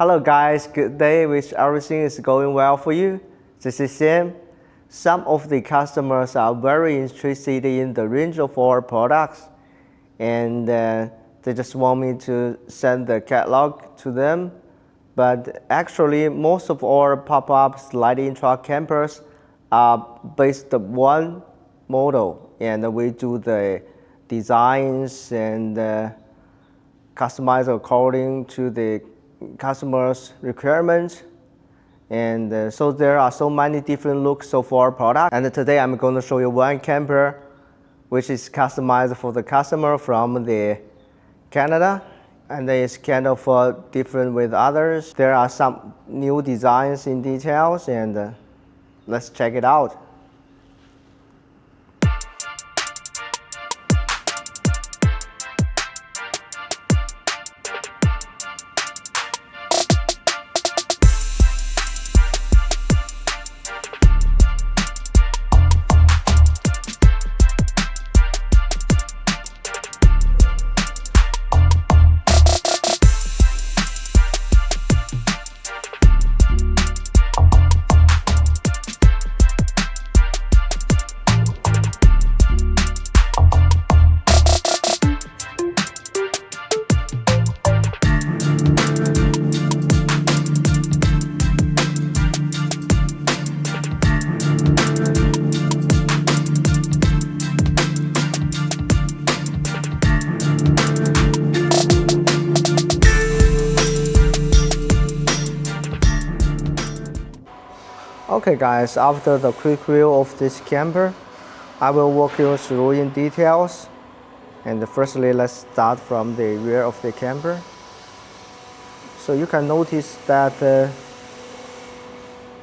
Hello guys, good day. Wish everything is going well for you. This is Sam. Some of the customers are very interested in the range of our products, and they just want me to send the catalog to them. But actually, most of our pop-up sliding truck campers are based on one model, and we do the designs and customize according to the customer's requirements. And so there are so many different looks of our product. And today I'm going to show you one camper which is customized for the customer from the Canada. And it's kind of different with others. There are some new designs in details, and let's check it out. Okay guys, after the quick review of this camper, I will walk you through in details. And firstly, let's start from the rear of the camper. So you can notice that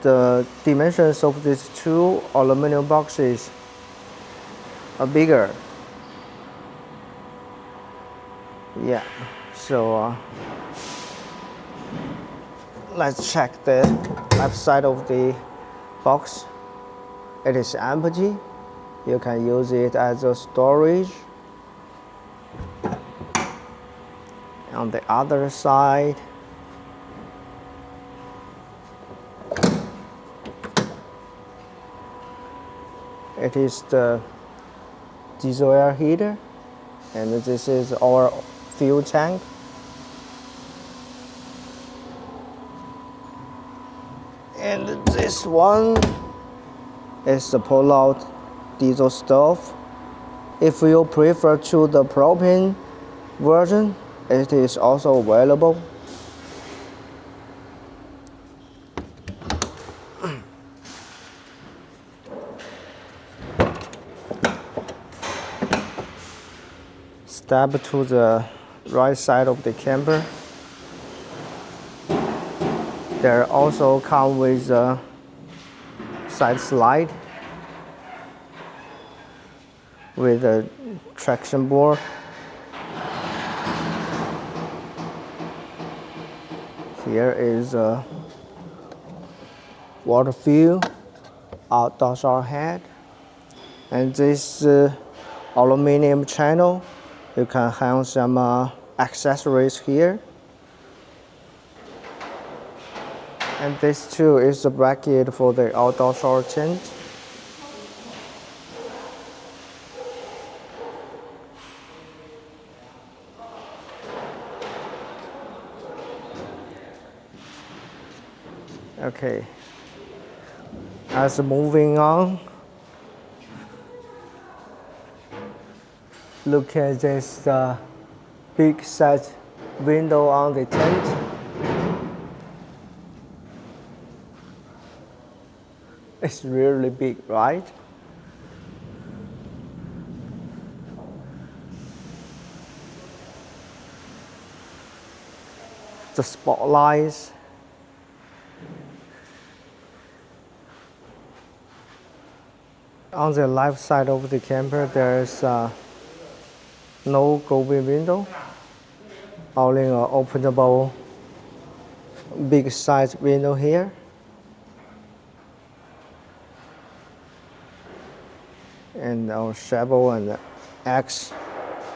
the dimensions of these two aluminum boxes are bigger. Yeah, so let's check the left side of the box. It is empty. You can use it as a storage. On the other side, it is the diesel air heater, and this is our fuel tank. And this one is the pull-out diesel stove. If you prefer to the propane version, it is also available. Step to the right side of the camper. There also come with a side slide with a traction board. Here is a water fuel, outdoor shower head, and this aluminum channel. You can hang some accessories here. And this too is the bracket for the outdoor shower tent. Okay, as moving on, look at this big size window on the tent. It's really big, right? The spotlights. On the left side of the camper, there is no go-in window, only an openable big size window here. And our shovel and axe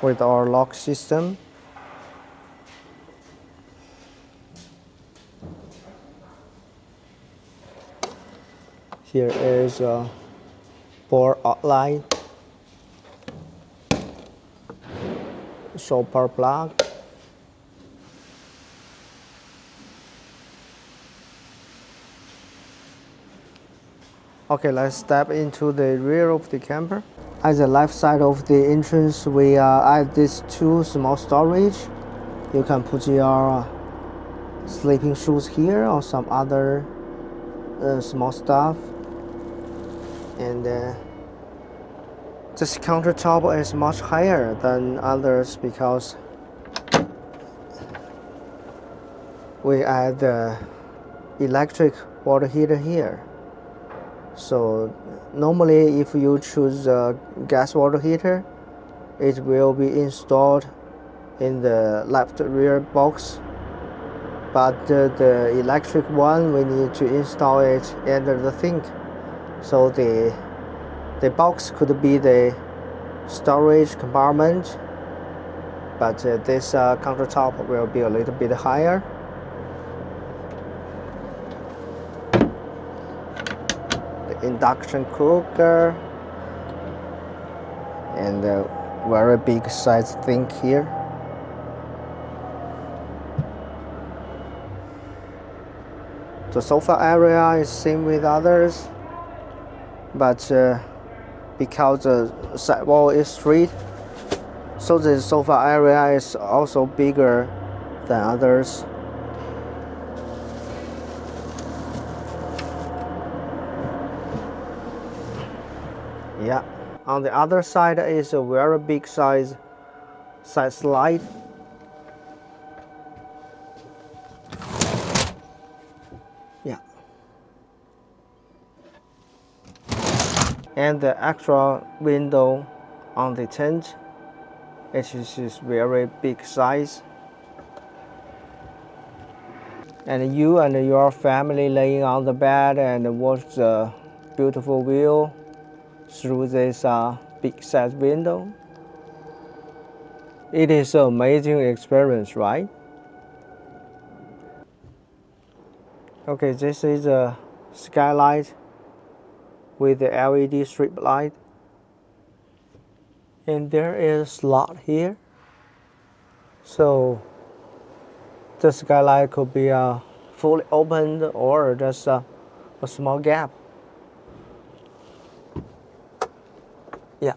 with our lock system. Here is a board outline, shopper plug. Okay, let's step into the rear of the camper. At the left side of the entrance, we add these two small storage. You can put your sleeping shoes here or some other small stuff. And this countertop is much higher than others because we add the electric water heater here. So normally if you choose a gas water heater, it will be installed in the left rear box, but the electric one, we need to install it under the sink. So the box could be the storage compartment, but this countertop will be a little bit higher. The induction cooker and a very big size sink here. The sofa area is same with others, but because the sidewall is straight, so the sofa area is also bigger than others. Yeah, on the other side is a very big side slide. Yeah. And the extra window on the tent, it is very big size. And you and your family laying on the bed and watch the beautiful view through this big size window. It is an amazing experience, right? Okay, this is a Skylight with the LED strip light. And there is a slot here. So the Skylight could be fully opened or just a small gap. Yeah.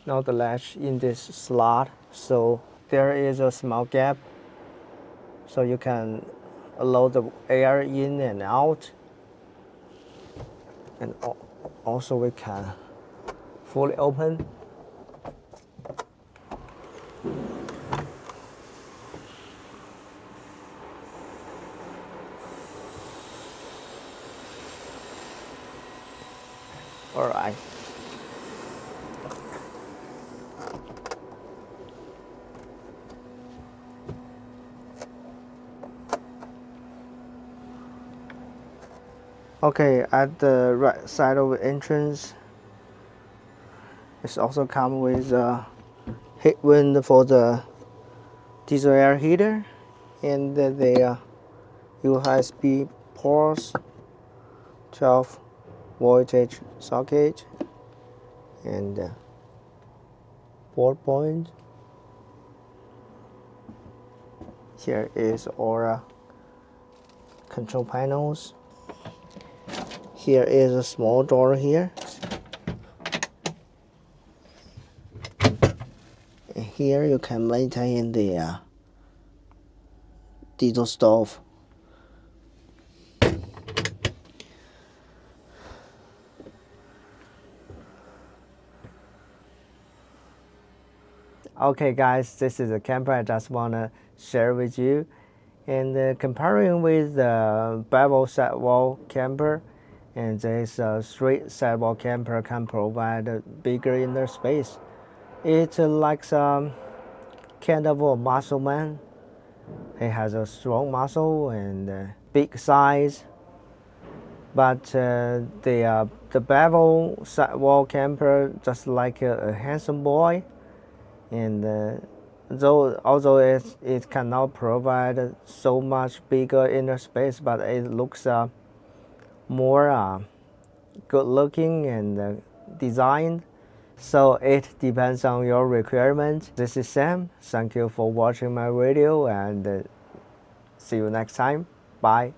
Now the latch in this slot, so there is a small gap, so you can allow the air in and out. And also we can fully open. All right. Okay, at the right side of the entrance, it's also come with a headwind for the diesel air heater and the USB ports, 12 voltage socket, and 4-point. Here is our control panels. Here is a small door here. And here you can maintain the diesel stove. Okay guys, this is a camper I just wanna share with you. And comparing with the bevel sidewall camper, and this straight sidewall camper can provide a bigger inner space. It's like kind of a muscle man. He has a strong muscle and big size. But the bevel sidewall camper just like a handsome boy. And although it cannot provide so much bigger inner space, but it looks more good looking and designed. So it depends on your requirement. This is Sam. Thank you for watching my video and see you next time. Bye.